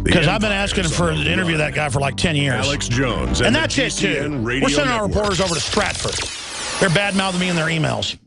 Because I've been asking for to interview that guy for like 10 years. Alex Jones. And that's it, too. We're sending our reporters over to Stratford. They're bad-mouthing me in their emails.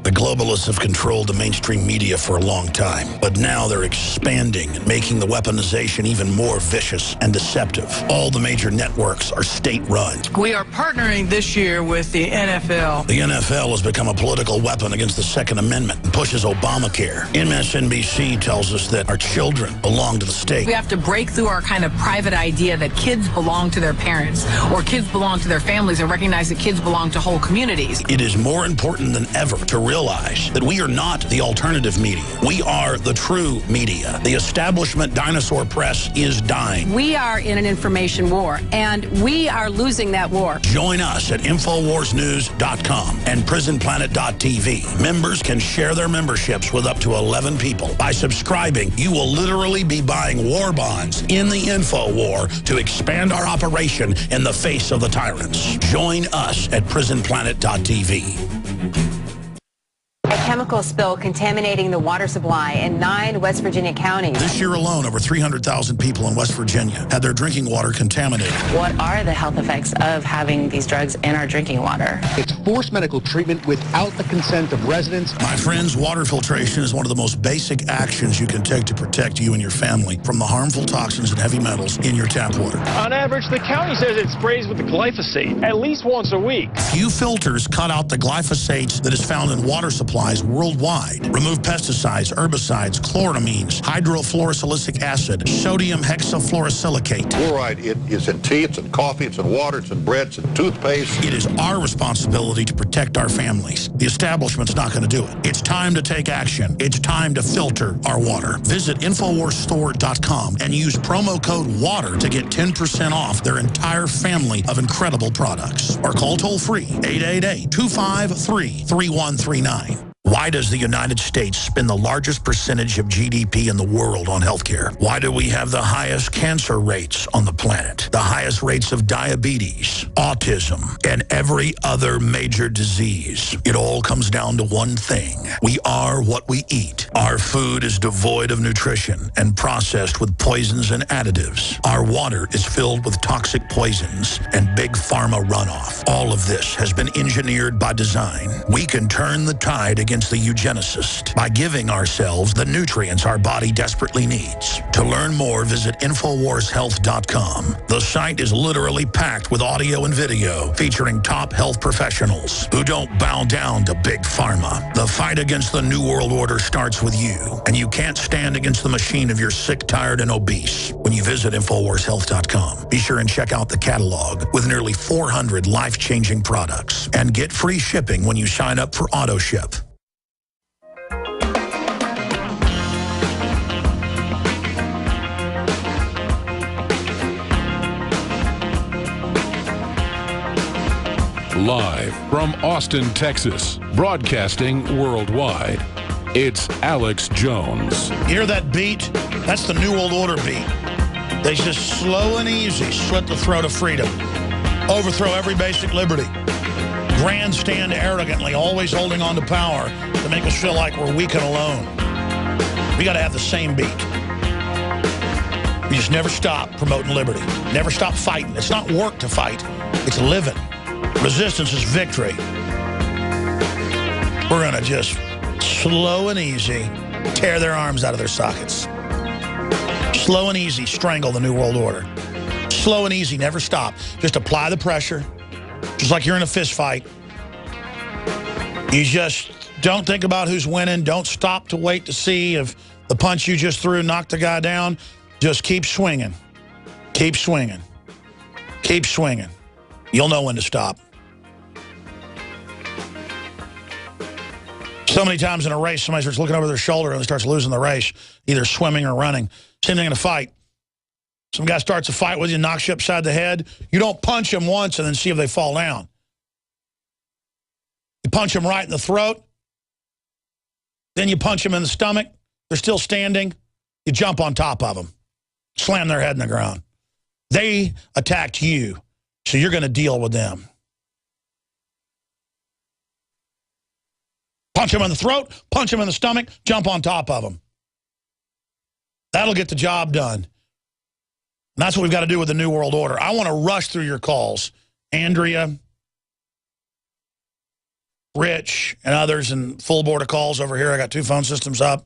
The globalists have controlled the mainstream media for a long time, but now they're expanding and making the weaponization even more vicious and deceptive. All the major networks are state-run. We are partnering this year with the NFL. The NFL has become a political weapon against the Second Amendment and pushes Obamacare. MSNBC tells us that our children belong to the state. We have to break through our kind of private idea that kids belong to their parents or kids belong to their families and recognize that kids belong to whole communities. It is more important than ever to realize that we are not the alternative media. We are the true media. The establishment dinosaur press is dying. We are in an information war, and we are losing that war. Join us at InfoWarsNews.com and PrisonPlanet.tv. Members can share their memberships with up to 11 people. By subscribing, you will literally be buying war bonds in the info war to expand our operation in the face of the tyrants. Join us at PrisonPlanet.tv. A chemical spill contaminating the water supply in 9 West Virginia counties. This year alone, over 300,000 people in West Virginia had their drinking water contaminated. What are the health effects of having these drugs in our drinking water? It's forced medical treatment without the consent of residents. My friends, water filtration is one of the most basic actions you can take to protect you and your family from the harmful toxins and heavy metals in your tap water. On average, the county says it sprays with the glyphosate at least once a week. Few filters cut out the glyphosates that is found in water supplies worldwide. Remove pesticides, herbicides, chloramines, hydrofluorosilicic acid, sodium hexafluorosilicate. Fluoride, it is in tea, it's in coffee, it's in water, it's in bread, it's in toothpaste. It is our responsibility to protect our families. The establishment's not going to do it. It's time to take action. It's time to filter our water. Visit InfoWarsStore.com and use promo code WATER to get 10% off their entire family of incredible products. Or call toll-free 888-253-3139. Why does the United States spend the largest percentage of GDP in the world on healthcare? Why do we have the highest cancer rates on the planet, the highest rates of diabetes, autism, and every other major disease? It all comes down to one thing. We are what we eat. Our food is devoid of nutrition and processed with poisons and additives. Our water is filled with toxic poisons and big pharma runoff. All of this has been engineered by design. We can turn the tide against the eugenicist by giving ourselves the nutrients our body desperately needs. To learn more, visit InfoWarsHealth.com. The site is literally packed with audio and video featuring top health professionals who don't bow down to big pharma. The fight against the New World Order starts with you, and you can't stand against the machine if you're sick, tired, and obese. When you visit InfoWarsHealth.com, be sure and check out the catalog with nearly 400 life-changing products, and get free shipping when you sign up for AutoShip. Live from Austin, Texas, broadcasting worldwide, it's Alex Jones. You hear that beat? That's the New World Order beat. They just slow and easy slit the throat of freedom, overthrow every basic liberty, grandstand arrogantly, always holding on to power to make us feel like we're weak and alone. We got to have the same beat. We just never stop promoting liberty. Never stop fighting. It's not work to fight. It's living. Resistance is victory. We're going to just slow and easy tear their arms out of their sockets. Slow and easy strangle the New World Order. Slow and easy, never stop. Just apply the pressure, just like you're in a fist fight. You just don't think about who's winning. Don't stop to wait to see if the punch you just threw knocked the guy down. Just keep swinging. Keep swinging. Keep swinging. You'll know when to stop. So many times in a race, somebody starts looking over their shoulder and starts losing the race, either swimming or running. Same thing in a fight. Some guy starts a fight with you, knocks you upside the head. You don't punch him once and then see if they fall down. You punch him right in the throat. Then you punch him in the stomach. They're still standing. You jump on top of them. Slam their head in the ground. They attacked you, so you're going to deal with them. Punch him in the throat, punch him in the stomach, jump on top of him. That'll get the job done. And that's what we've got to do with the New World Order. I want to rush through your calls. Andrea, Rich, and others, and full board of calls over here. I got 2 phone systems up.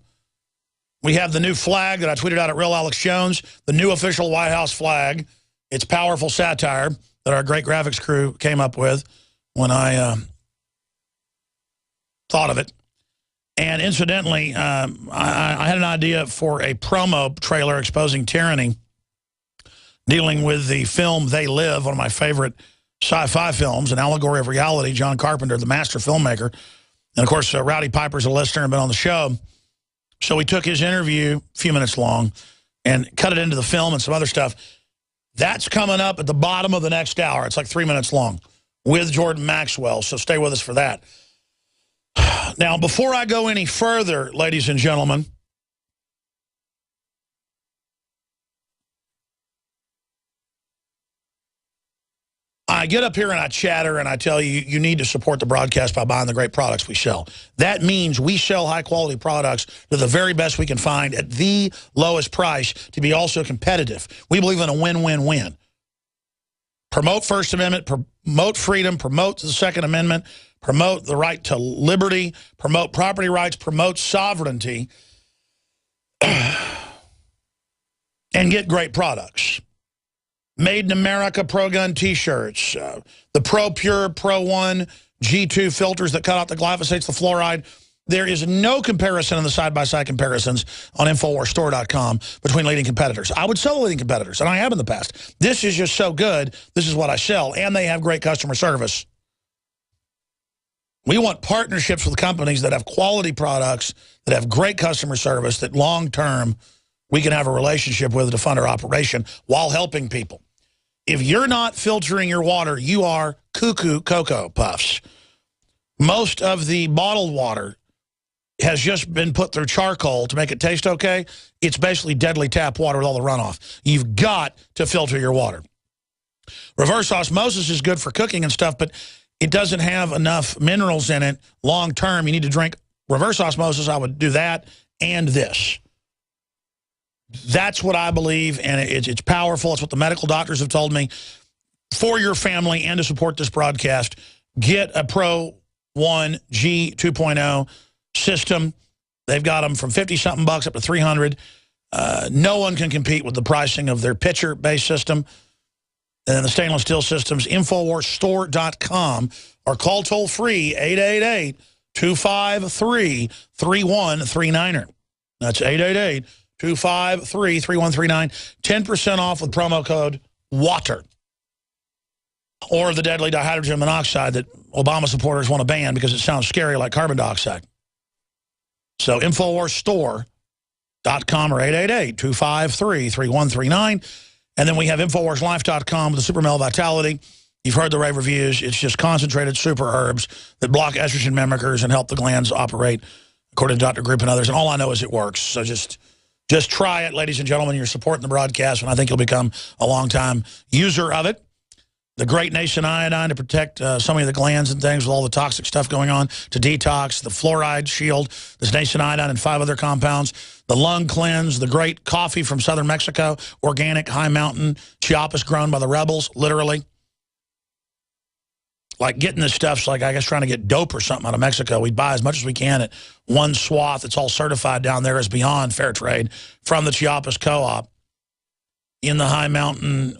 We have the new flag that I tweeted out at Real Alex Jones, the new official White House flag. It's powerful satire that our great graphics crew came up with when I thought of it. And incidentally, I had an idea for a promo trailer exposing tyranny, dealing with the film They Live, one of my favorite sci-fi films, an allegory of reality. John Carpenter, the master filmmaker. And, of course, Rowdy Piper's a listener and been on the show. So we took his interview, a few minutes long, and cut it into the film and some other stuff. That's coming up at the bottom of the next hour. It's like 3 minutes long with Jordan Maxwell, so stay with us for that. Now, before I go any further, ladies and gentlemen, I get up here and I chatter and I tell you, you need to support the broadcast by buying the great products we sell. That means we sell high-quality products to the very best we can find at the lowest price to be also competitive. We believe in a win-win-win. Promote First Amendment, promote freedom, promote the Second Amendment, promote the right to liberty, promote property rights, promote sovereignty, and get great products. Made in America pro-gun T-shirts, the Pro-Pure, Pro-1, G2 filters that cut out the glyphosates, the fluoride. There is no comparison in the side-by-side comparisons on InfoWarsStore.com between leading competitors. I would sell leading competitors, and I have in the past. This is just so good. This is what I sell, and they have great customer service. We want partnerships with companies that have quality products, that have great customer service, that long-term we can have a relationship with to fund our operation while helping people. If you're not filtering your water, you are cuckoo Cocoa Puffs. Most of the bottled water has just been put through charcoal to make it taste okay. It's basically deadly tap water with all the runoff. You've got to filter your water. Reverse osmosis is good for cooking and stuff, but it doesn't have enough minerals in it long term. You need to drink reverse osmosis. I would do that and this. That's what I believe, and it's powerful. It's what the medical doctors have told me. For your family and to support this broadcast, get a Pro 1 G 2.0 system. They've got them from 50-something bucks up to $300. No one can compete with the pricing of their pitcher-based system. And then the stainless steel systems, InfoWarsStore.com, or call toll-free 888-253-3139. That's 888-253-3139. 10% off with promo code WATER. Or the deadly dihydrogen monoxide that Obama supporters want to ban because it sounds scary like carbon dioxide. So InfoWarsStore.com or 888-253-3139. And then we have InfoWarsLife.com with the Super Male Vitality. You've heard the rave reviews. It's just concentrated super herbs that block estrogen mimickers and help the glands operate, according to Dr. Group and others. And all I know is it works. So just try it, ladies and gentlemen. You're supporting the broadcast, and I think you'll become a long-time user of it. The Great Nascent Iodine to protect so many of the glands and things with all the toxic stuff going on, to detox, the Fluoride Shield, this Nascent Iodine and 5 other compounds, the Lung Cleanse, the great coffee from southern Mexico, organic, high mountain, Chiapas grown by the rebels, literally. Like getting this stuff's like, I guess, trying to get dope or something out of Mexico. We buy as much as we can at one swath. It's all certified down there as beyond fair trade from the Chiapas Co-op. In the high mountain,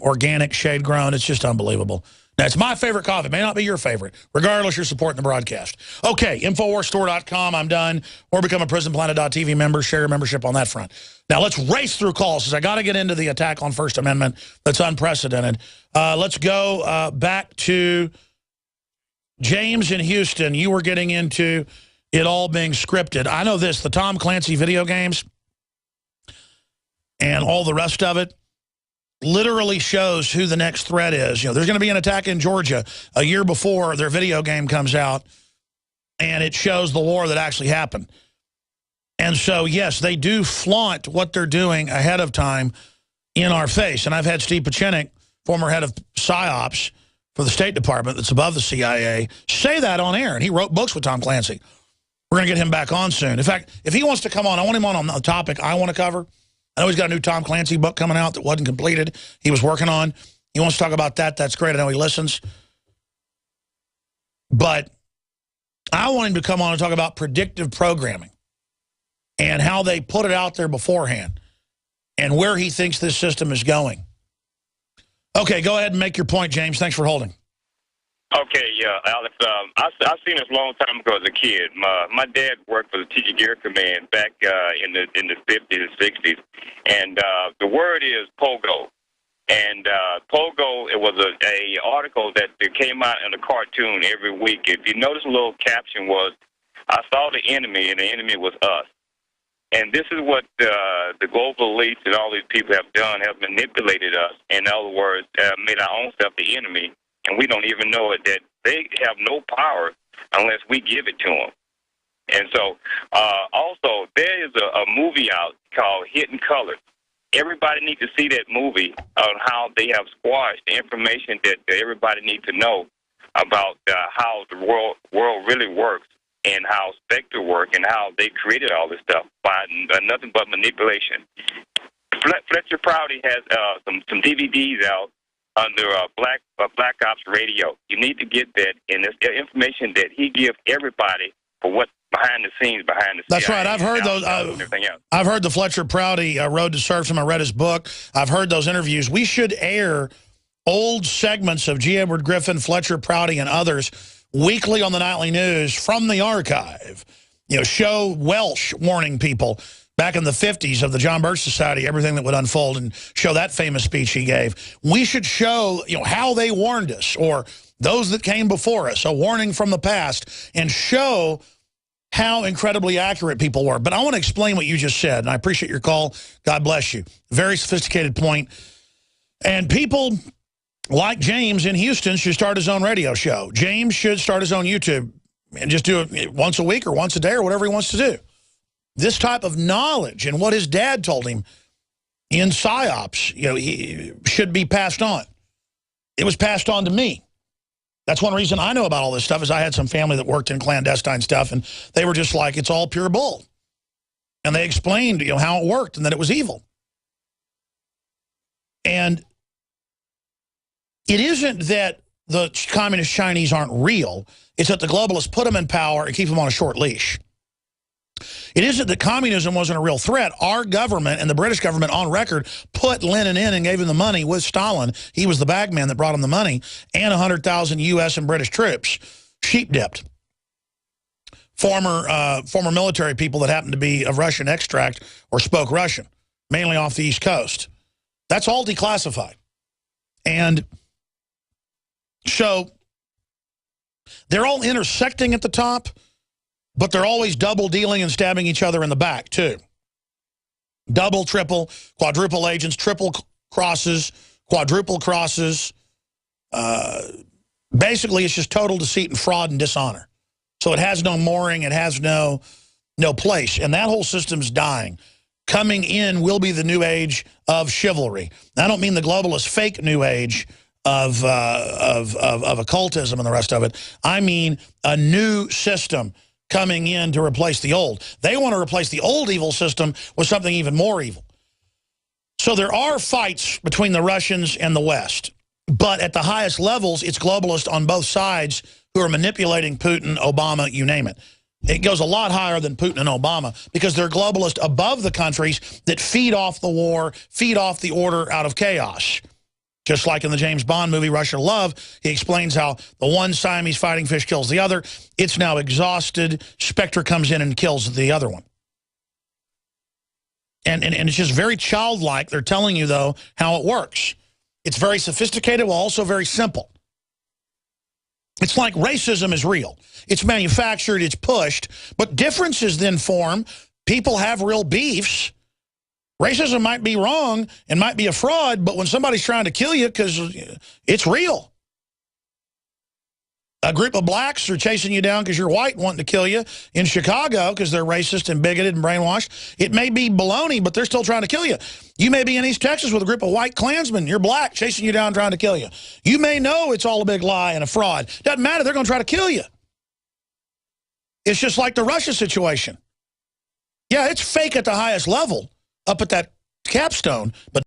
organic, shade grown. It's just unbelievable. Now, it's my favorite coffee. It may not be your favorite. Regardless, you're supporting the broadcast. Okay, InfoWarsStore.com, I'm done. Or become a PrisonPlanet.tv member. Share your membership on that front. Now, let's race through calls, because I got to get into the attack on First Amendment that's unprecedented. Let's go back to James in Houston. You were getting into it all being scripted. I know this, the Tom Clancy video games and all the rest of it literally shows who the next threat is. You know, there's going to be an attack in Georgia a year before their video game comes out, and it shows the war that actually happened. And so, yes, they do flaunt what they're doing ahead of time in our face. And I've had Steve Pieczenik, former head of PsyOps for the State Department that's above the CIA, say that on air. And he wrote books with Tom Clancy. We're going to get him back on soon. In fact, if he wants to come on, I want him on the topic I want to cover. I know he's got a new Tom Clancy book coming out that wasn't completed. He was working on. He wants to talk about that. That's great. I know he listens. But I want him to come on and talk about predictive programming and how they put it out there beforehand and where he thinks this system is going. Okay, go ahead and make your point, James. Thanks for holding. Okay, yeah, Alex. I've seen this a long time ago as a kid. My dad worked for the Teacher Gear Command back in the 50s and 60s, and the word is pogo. And pogo, it was a article that came out in a cartoon every week. If you notice, a little caption was, "I saw the enemy, and the enemy was us." And this is what the global elites and all these people have done, have manipulated us. In other words, made our own self the enemy. And we don't even know it, that they have no power unless we give it to them. And so, also, there is a movie out called Hidden Colors. Everybody needs to see that movie on how they have squashed the information that everybody needs to know about how the world really works and how Spectre work and how they created all this stuff by nothing but manipulation. Fletcher Prouty has some DVDs out under Black Ops Radio. You need to get that, and it's information that he gives everybody for what's behind the scenes, That's right. I've heard those. I've heard the Fletcher Prouty Road to Serfdom. I read his book. I've heard those interviews. We should air old segments of G. Edward Griffin, Fletcher Prouty, and others weekly on the Nightly News from the archive. You know, show Welsh warning people back in the 50s of the John Birch Society, everything that would unfold, and show that famous speech he gave. We should show, how they warned us, or those that came before us, a warning from the past, and show how incredibly accurate people were. But I want to explain what you just said, and I appreciate your call. God bless you. Very sophisticated point. And people like James in Houston should start his own radio show. James should start his own YouTube and just do it once a week or once a day or whatever he wants to do. This type of knowledge and what his dad told him in PSYOPs, he should be passed on. It was passed on to me. That's one reason I know about all this stuff, is I had some family that worked in clandestine stuff, and they were just like, it's all pure bull. And they explained, how it worked and that it was evil. And it isn't that the communist Chinese aren't real. It's that the globalists put them in power and keep them on a short leash. It isn't that communism wasn't a real threat. Our government and the British government on record put Lenin in and gave him the money with Stalin. He was the bagman that brought him the money, and 100,000 U.S. and British troops, sheep-dipped. Former military people that happened to be of Russian extract or spoke Russian, mainly off the East Coast. That's all declassified. And so they're all intersecting at the top, but they're always double dealing and stabbing each other in the back, too. Double, triple, quadruple agents, triple crosses, quadruple crosses. Basically, it's just total deceit and fraud and dishonor. So it has no mooring. It has no place. And that whole system's dying. Coming in will be the new age of chivalry. I don't mean the globalist fake new age of occultism and the rest of it. I mean a new system coming in to replace the old. They want to replace the old evil system with something even more evil. So there are fights between the Russians and the West. But at the highest levels, it's globalists on both sides who are manipulating Putin, Obama, you name it. It goes a lot higher than Putin and Obama because they're globalists above the countries that feed off the war, feed off the order out of chaos. Just like in the James Bond movie, Russia Love, he explains how the one Siamese fighting fish kills the other. It's now exhausted. Spectre comes in and kills the other one. And it's just very childlike. They're telling you, though, how it works. It's very sophisticated, while also very simple. It's like racism is real. It's manufactured, it's pushed, but differences then form. People have real beefs. Racism might be wrong and might be a fraud, but when somebody's trying to kill you, because it's real. A group of blacks are chasing you down because you're white, wanting to kill you in Chicago because they're racist and bigoted and brainwashed. It may be baloney, but they're still trying to kill you. You may be in East Texas with a group of white Klansmen. You're black, chasing you down, trying to kill you. You may know it's all a big lie and a fraud. Doesn't matter. They're going to try to kill you. It's just like the Russia situation. Yeah, it's fake at the highest level, up at that capstone, but